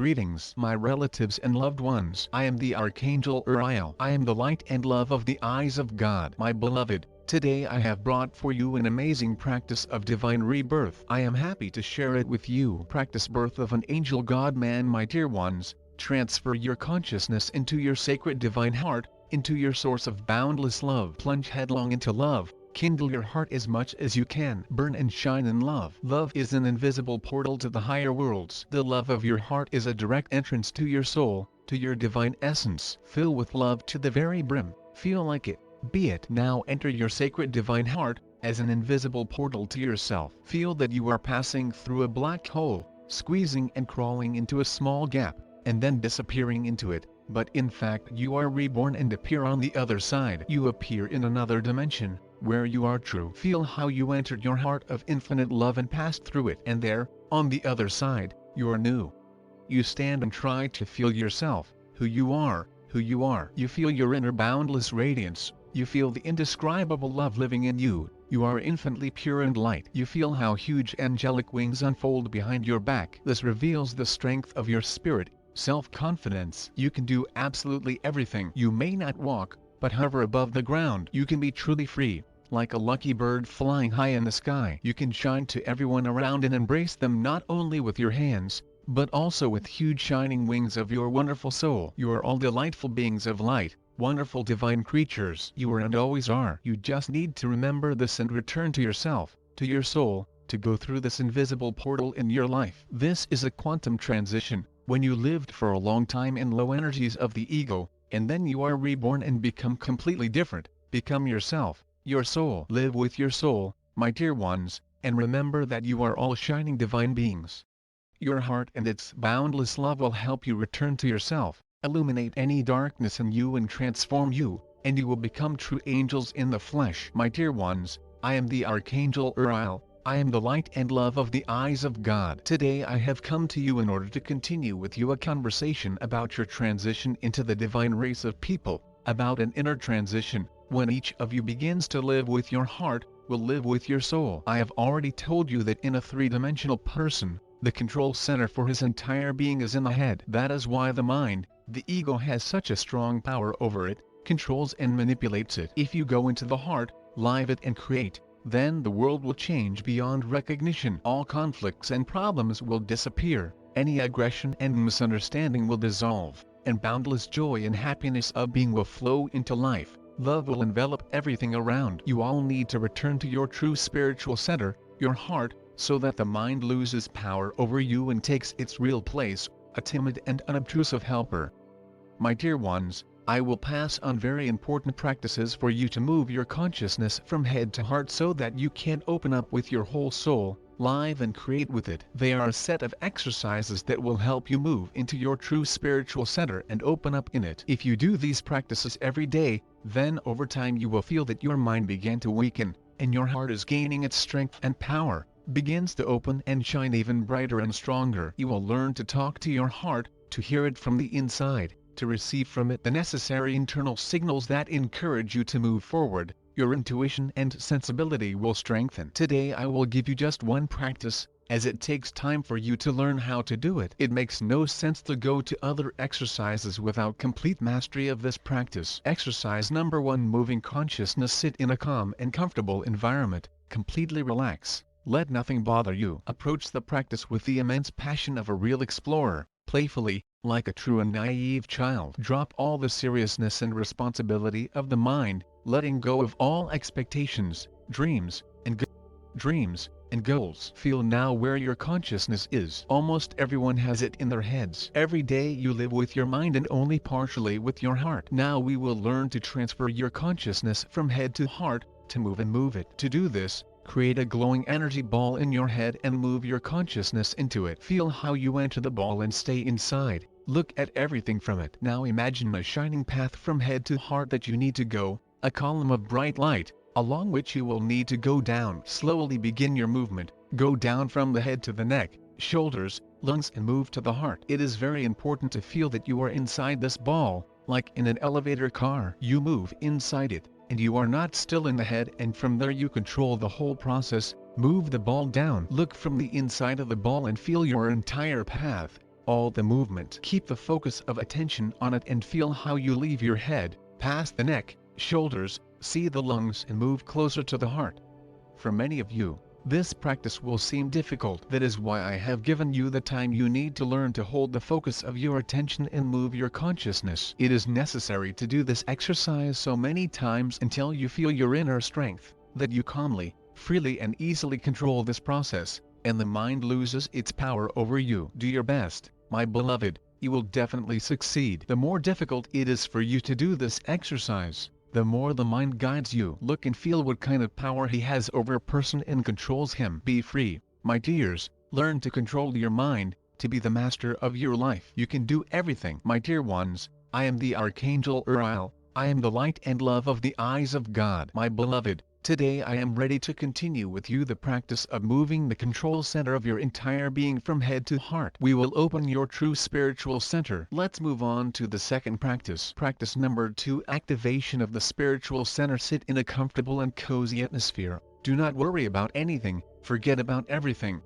Greetings, my relatives and loved ones. I am the Archangel Uriel. I am the light and love of the eyes of God. My beloved, today I have brought for you an amazing practice of divine rebirth. I am happy to share it with you. Practice birth of an angel God-man. My dear ones, transfer your consciousness into your sacred divine heart, into your source of boundless love. Plunge headlong into love. Kindle your heart as much as you can. Burn and shine in love. Love is an invisible portal to the higher worlds. The love of your heart is a direct entrance to your soul, to your divine essence. Fill with love to the very brim. Feel like it. Be it. Now enter your sacred divine heart, as an invisible portal to yourself. Feel that you are passing through a black hole, squeezing and crawling into a small gap, and then disappearing into it. But in fact you are reborn and appear on the other side. You appear in another dimension, where you are true. Feel how you entered your heart of infinite love and passed through it. And there, on the other side, you are new. You stand and try to feel yourself, who you are, who you are. You feel your inner boundless radiance. You feel the indescribable love living in you. You are infinitely pure and light. You feel how huge angelic wings unfold behind your back. This reveals the strength of your spirit, self-confidence. You can do absolutely everything. You may not walk, but hover above the ground. You can be truly free, like a lucky bird flying high in the sky. You can shine to everyone around and embrace them not only with your hands, but also with huge shining wings of your wonderful soul. You are all delightful beings of light, wonderful divine creatures. You are and always are. You just need to remember this and return to yourself, to your soul, to go through this invisible portal in your life. This is a quantum transition, when you lived for a long time in low energies of the ego, and then you are reborn and become completely different. Become yourself, your soul. Live with your soul, my dear ones, and remember that you are all shining divine beings. Your heart and its boundless love will help you return to yourself, illuminate any darkness in you and transform you, and you will become true angels in the flesh. My dear ones, I am the Archangel Uriel. I am the light and love of the eyes of God. Today I have come to you in order to continue with you a conversation about your transition into the divine race of people, about an inner transition, when each of you begins to live with your heart, will live with your soul. I have already told you that in a three-dimensional person, the control center for his entire being is in the head. That is why the mind, the ego, has such a strong power over it, controls and manipulates it. If you go into the heart, live it and create, then the world will change beyond recognition. All conflicts and problems will disappear, any aggression and misunderstanding will dissolve, and boundless joy and happiness of being will flow into life. Love will envelop everything around. You all need to return to your true spiritual center, your heart, so that the mind loses power over you and takes its real place, a timid and unobtrusive helper. My dear ones, I will pass on very important practices for you to move your consciousness from head to heart so that you can open up with your whole soul, live and create with it. They are a set of exercises that will help you move into your true spiritual center and open up in it. If you do these practices every day, then over time you will feel that your mind began to weaken, and your heart is gaining its strength and power, begins to open and shine even brighter and stronger. You will learn to talk to your heart, to hear it from the inside, to receive from it the necessary internal signals that encourage you to move forward. Your intuition and sensibility will strengthen. Today I will give you just one practice, as it takes time for you to learn how to do it. It makes no sense to go to other exercises without complete mastery of this practice. Exercise number 1: moving consciousness. Sit in a calm and comfortable environment, completely relax, let nothing bother you. Approach the practice with the immense passion of a real explorer, playfully, like a true and naive child. Drop all the seriousness and responsibility of the mind, letting go of all expectations, dreams, and goals. Feel now where your consciousness is. Almost everyone has it in their heads. Every day you live with your mind and only partially with your heart. Now we will learn to transfer your consciousness from head to heart, to move it. To do this, create a glowing energy ball in your head and move your consciousness into it. Feel how you enter the ball and stay inside. Look at everything from it. Now imagine a shining path from head to heart that you need to go, a column of bright light, along which you will need to go down. Slowly begin your movement. Go down from the head to the neck, shoulders, lungs, and move to the heart. It is very important to feel that you are inside this ball, like in an elevator car. You move inside it, and you are not still in the head, and from there you control the whole process. Move the ball down. Look from the inside of the ball and feel your entire path, all the movement. Keep the focus of attention on it and feel how you leave your head, past the neck, shoulders, see the lungs and move closer to the heart. For many of you, this practice will seem difficult. That is why I have given you the time you need to learn to hold the focus of your attention and move your consciousness. It is necessary to do this exercise so many times until you feel your inner strength, that you calmly, freely and easily control this process, and the mind loses its power over you. Do your best, my beloved, you will definitely succeed. The more difficult it is for you to do this exercise, the more the mind guides you. Look and feel what kind of power he has over a person and controls him. Be free, my dears, learn to control your mind, to be the master of your life. You can do everything. My dear ones, I am the Archangel Uriel, I am the light and love of the eyes of God. My beloved, today I am ready to continue with you the practice of moving the control center of your entire being from head to heart. We will open your true spiritual center. Let's move on to the second practice. Practice number 2, activation of the spiritual center. Sit in a comfortable and cozy atmosphere. Do not worry about anything, forget about everything.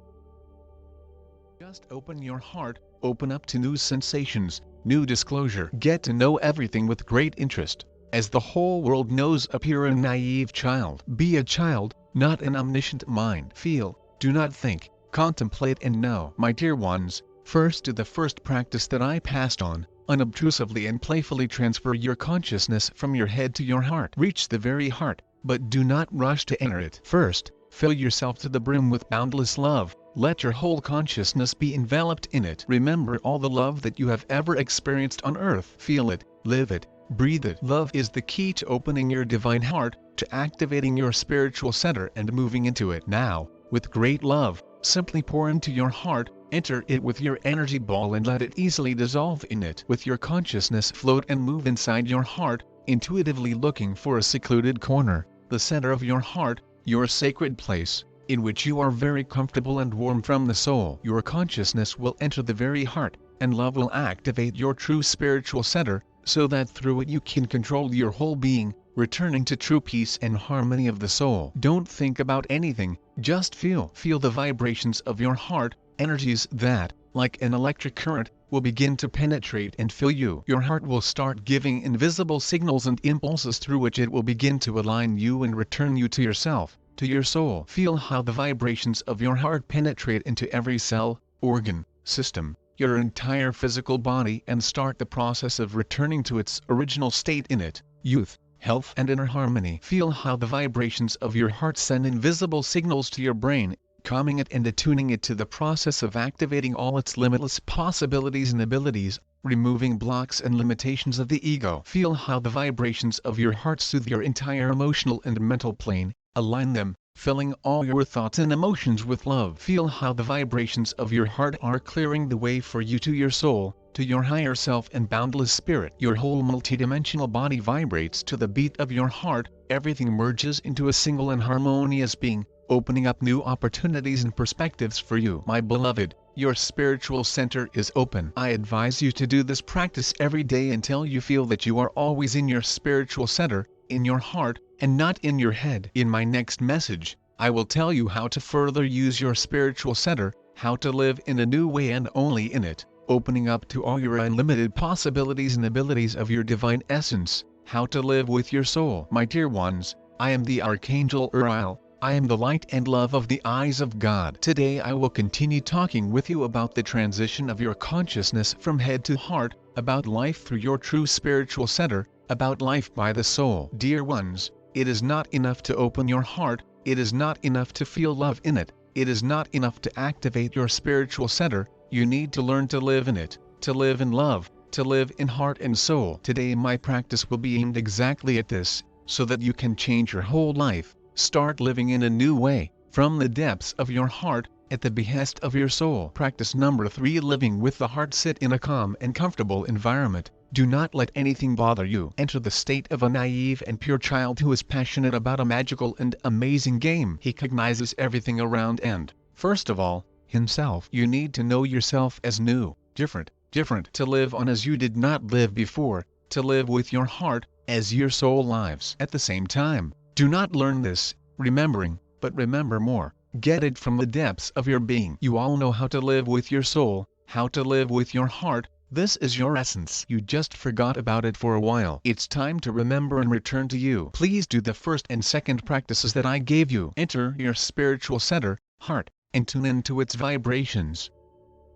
Just open your heart, open up to new sensations, new disclosure. Get to know everything with great interest. As the whole world knows, appear a naive child. Be a child, not an omniscient mind. Feel, do not think, contemplate and know. My dear ones, first do the first practice that I passed on. Unobtrusively and playfully transfer your consciousness from your head to your heart. Reach the very heart, but do not rush to enter it. First, fill yourself to the brim with boundless love. Let your whole consciousness be enveloped in it. Remember all the love that you have ever experienced on earth. Feel it, live it, breathe it. Love is the key to opening your divine heart, to activating your spiritual center and moving into it. Now, with great love, simply pour into your heart, enter it with your energy ball and let it easily dissolve in it. With your consciousness float and move inside your heart, intuitively looking for a secluded corner, the center of your heart, your sacred place, in which you are very comfortable and warm from the soul. Your consciousness will enter the very heart, and love will activate your true spiritual center, so that through it you can control your whole being, returning to true peace and harmony of the soul. Don't think about anything, just feel. Feel the vibrations of your heart, energies that, like an electric current, will begin to penetrate and fill you. Your heart will start giving invisible signals and impulses through which it will begin to align you and return you to yourself, to your soul. Feel how the vibrations of your heart penetrate into every cell, organ, system, your entire physical body and start the process of returning to its original state in it, youth, health and inner harmony. Feel how the vibrations of your heart send invisible signals to your brain, calming it and attuning it to the process of activating all its limitless possibilities and abilities, removing blocks and limitations of the ego. Feel how the vibrations of your heart soothe your entire emotional and mental plane, align them, filling all your thoughts and emotions with love. Feel how the vibrations of your heart are clearing the way for you to your soul, to your higher self and boundless spirit. Your whole multidimensional body vibrates to the beat of your heart, everything merges into a single and harmonious being, opening up new opportunities and perspectives for you. My beloved, your spiritual center is open. I advise you to do this practice every day until you feel that you are always in your spiritual center, in your heart, and not in your head. In my next message, I will tell you how to further use your spiritual center, how to live in a new way and only in it, opening up to all your unlimited possibilities and abilities of your divine essence, how to live with your soul. My dear ones, I am the Archangel Uriel, I am the light and love of the eyes of God. Today I will continue talking with you about the transition of your consciousness from head to heart, about life through your true spiritual center, about life by the soul. Dear ones, it is not enough to open your heart, it is not enough to feel love in it, it is not enough to activate your spiritual center, you need to learn to live in it, to live in love, to live in heart and soul. Today my practice will be aimed exactly at this, so that you can change your whole life, start living in a new way, from the depths of your heart, at the behest of your soul. Practice number 3, living with the heart. Sit in a calm and comfortable environment. Do not let anything bother you. Enter the state of a naive and pure child who is passionate about a magical and amazing game. He recognizes everything around and, first of all, himself. You need to know yourself as new, different, to live on as you did not live before, to live with your heart, as your soul lives. At the same time, do not learn this, remembering, but remember more. Get it from the depths of your being. You all know how to live with your soul, How to live with your heart. This is your essence. You just forgot about it for a while. It's time to remember and return to you. Please do the first and second practices that I gave you. Enter your spiritual center, heart, and tune into its vibrations.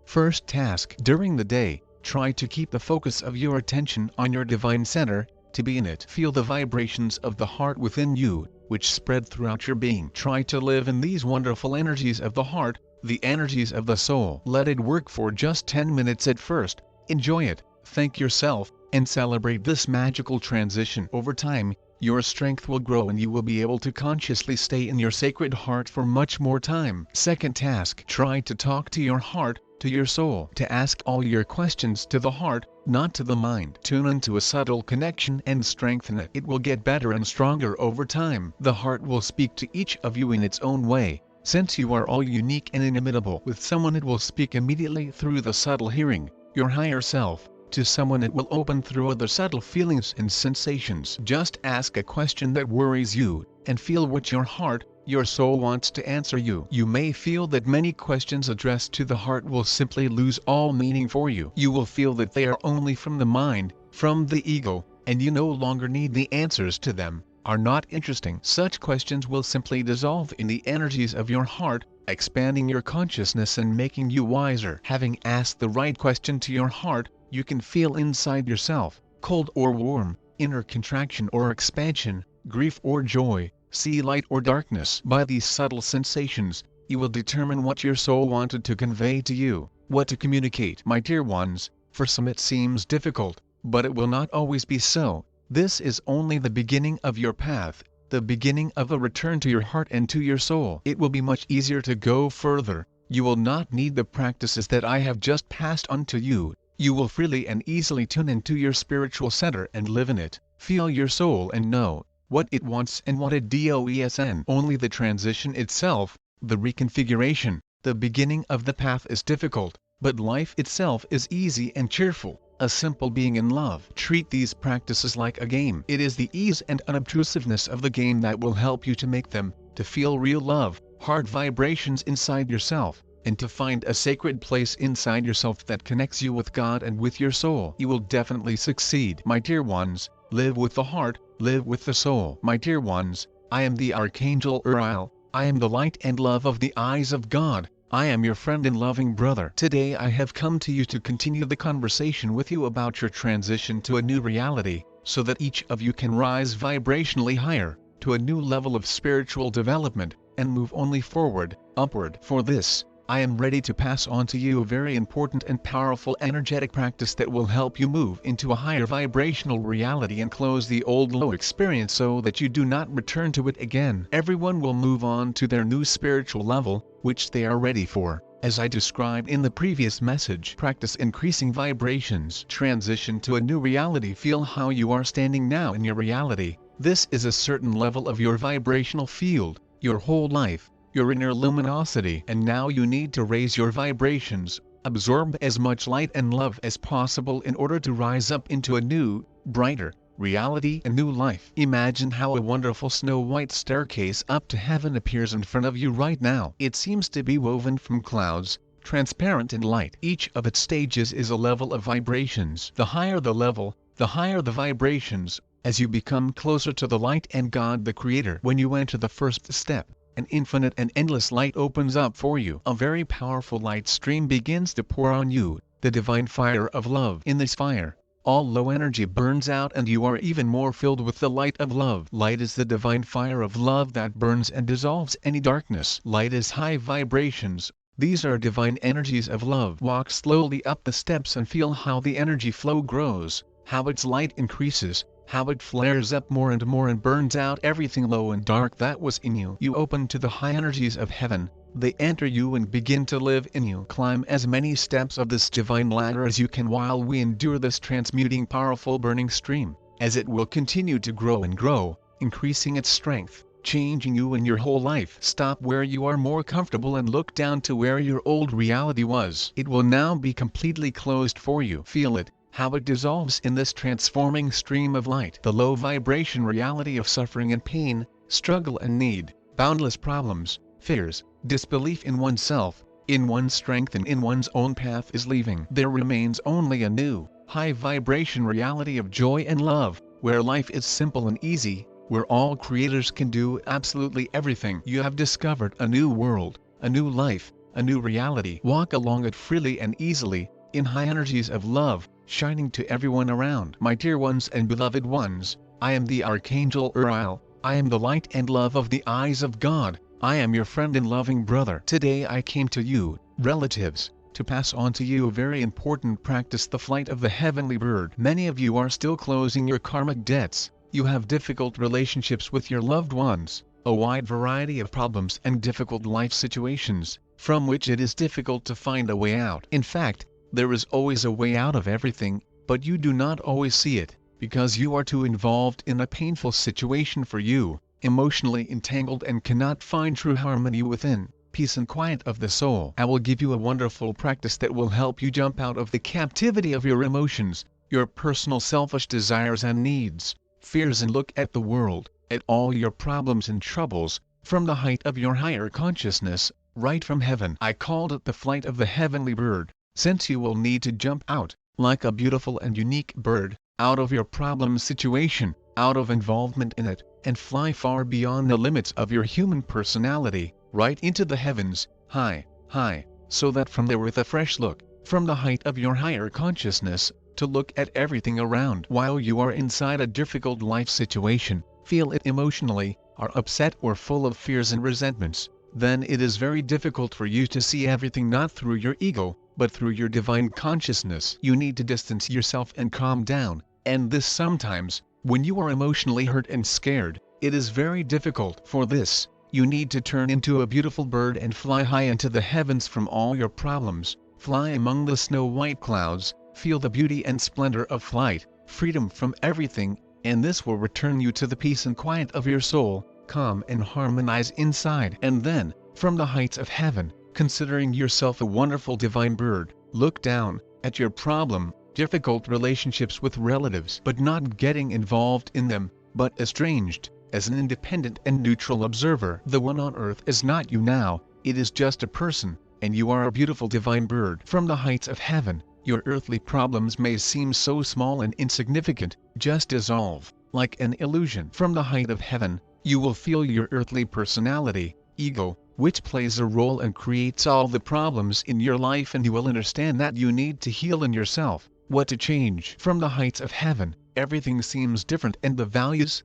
First task. During the day, try to keep the focus of your attention on your divine center, to be in it. Feel the vibrations of the heart within you, which spread throughout your being. Try to live in these wonderful energies of the heart, the energies of the soul. Let it work for just 10 minutes at first. Enjoy it, thank yourself, and celebrate this magical transition. Over time, your strength will grow and you will be able to consciously stay in your sacred heart for much more time. Second task. Try to talk to your heart, to your soul. To ask all your questions to the heart, not to the mind. Tune into a subtle connection and strengthen it. It will get better and stronger over time. The heart will speak to each of you in its own way. Since you are all unique and inimitable, with someone it will speak immediately through the subtle hearing, your higher self. To someone it will open through other subtle feelings and sensations. Just ask a question that worries you, and feel what your heart, your soul wants to answer you. You may feel that many questions addressed to the heart will simply lose all meaning for you. You will feel that they are only from the mind, from the ego, and you no longer need the answers to them, are not interesting. Such questions will simply dissolve in the energies of your heart, expanding your consciousness and making you wiser. Having asked the right question to your heart, you can feel inside yourself, cold or warm, inner contraction or expansion, grief or joy, see light or darkness. By these subtle sensations, you will determine what your soul wanted to convey to you, what to communicate. My dear ones, for some it seems difficult, but it will not always be so. This is only the beginning of your path, the beginning of a return to your heart and to your soul. It will be much easier to go further. You will not need the practices that I have just passed on to you. You will freely and easily tune into your spiritual center and live in it. Feel your soul and know what it wants and what it does. Only the transition itself, the reconfiguration, the beginning of the path is difficult, but life itself is easy and cheerful, a simple being in love. Treat these practices like a game. It is the ease and unobtrusiveness of the game that will help you to make them, to feel real love, heart vibrations inside yourself, and to find a sacred place inside yourself that connects you with God and with your soul. You will definitely succeed. My dear ones, live with the heart, live with the soul. My dear ones, I am the Archangel Uriel. I am the light and love of the eyes of God. I am your friend and loving brother. Today I have come to you to continue the conversation with you about your transition to a new reality, so that each of you can rise vibrationally higher, to a new level of spiritual development, and move only forward, upward. For this, I am ready to pass on to you a very important and powerful energetic practice that will help you move into a higher vibrational reality and close the old low experience so that you do not return to it again. Everyone will move on to their new spiritual level, which they are ready for. As I described in the previous message, practice increasing vibrations. Transition to a new reality. Feel how you are standing now in your reality. This is a certain level of your vibrational field, your whole life, your inner luminosity. And now you need to raise your vibrations, absorb as much light and love as possible in order to rise up into a new, brighter reality, a new life. Imagine how a wonderful snow-white staircase up to heaven appears in front of you right now. It seems to be woven from clouds, transparent and light. Each of its stages is a level of vibrations. The higher the level, the higher the vibrations, as you become closer to the light and God the Creator. When you enter the first step, an infinite and endless light opens up for you. A very powerful light stream begins to pour on you, the divine fire of love. In this fire, all low energy burns out and you are even more filled with the light of love. Light is the divine fire of love that burns and dissolves any darkness. Light is high vibrations. These are divine energies of love. Walk slowly up the steps and feel how the energy flow grows, how its light increases, how it flares up more and burns out everything low and dark that was in you. You open to the high energies of heaven, they enter you and begin to live in you. Climb as many steps of this divine ladder as you can while we endure this transmuting powerful burning stream, as it will continue to grow and grow, increasing its strength, changing you and your whole life. Stop where you are more comfortable and look down to where your old reality was. It will now be completely closed for you. Feel it, how it dissolves in this transforming stream of light. The low vibration reality of suffering and pain, struggle and need, boundless problems, fears, disbelief in oneself, in one's strength and in one's own path is leaving. There remains only a new, high-vibration reality of joy and love, where life is simple and easy, where all creators can do absolutely everything. You have discovered a new world, a new life, a new reality. Walk along it freely and easily, in high energies of love, shining to everyone around. My dear ones and beloved ones, I am the Archangel Uriel. I am the light and love of the eyes of God. I am your friend and loving brother. Today I came to you, relatives, to pass on to you a very important practice, the flight of the heavenly bird. Many of you are still closing your karmic debts. You have difficult relationships with your loved ones, a wide variety of problems and difficult life situations, from which it is difficult to find a way out. In fact, there is always a way out of everything, but you do not always see it, because you are too involved in a painful situation for you, emotionally entangled and cannot find true harmony within, peace and quiet of the soul. I will give you a wonderful practice that will help you jump out of the captivity of your emotions, your personal selfish desires and needs, fears, and look at the world, at all your problems and troubles, from the height of your higher consciousness, right from heaven. I called it the flight of the heavenly bird, since you will need to jump out, like a beautiful and unique bird, out of your problem situation, out of involvement in it, and fly far beyond the limits of your human personality, right into the heavens, high, high, so that from there with a fresh look, from the height of your higher consciousness, to look at everything around. While you are inside a difficult life situation, feel it emotionally, are upset or full of fears and resentments, then it is very difficult for you to see everything not through your ego, but through your divine consciousness. You need to distance yourself and calm down, and this sometimes, when you are emotionally hurt and scared, it is very difficult. For this, you need to turn into a beautiful bird and fly high into the heavens from all your problems, fly among the snow-white clouds, feel the beauty and splendor of flight, freedom from everything, and this will return you to the peace and quiet of your soul, calm and harmonize inside. And then, from the heights of heaven, considering yourself a wonderful divine bird, look down at your problem, difficult relationships with relatives, but not getting involved in them, but estranged, as an independent and neutral observer. The one on earth is not you now, it is just a person, and you are a beautiful divine bird. From the heights of heaven, your earthly problems may seem so small and insignificant, just dissolve, like an illusion. From the height of heaven, you will feel your earthly personality, ego, which plays a role and creates all the problems in your life, and you will understand that you need to heal in yourself, what to change. From the heights of heaven, everything seems different and the values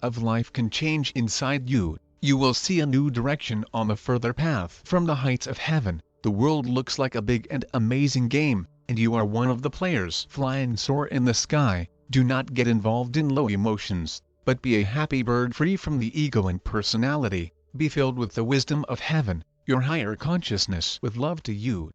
of life can change inside you. You will see a new direction on the further path. From the heights of heaven, the world looks like a big and amazing game, and you are one of the players. Fly and soar in the sky, do not get involved in low emotions, but be a happy bird free from the ego and personality, be filled with the wisdom of heaven, your higher consciousness. With love to you.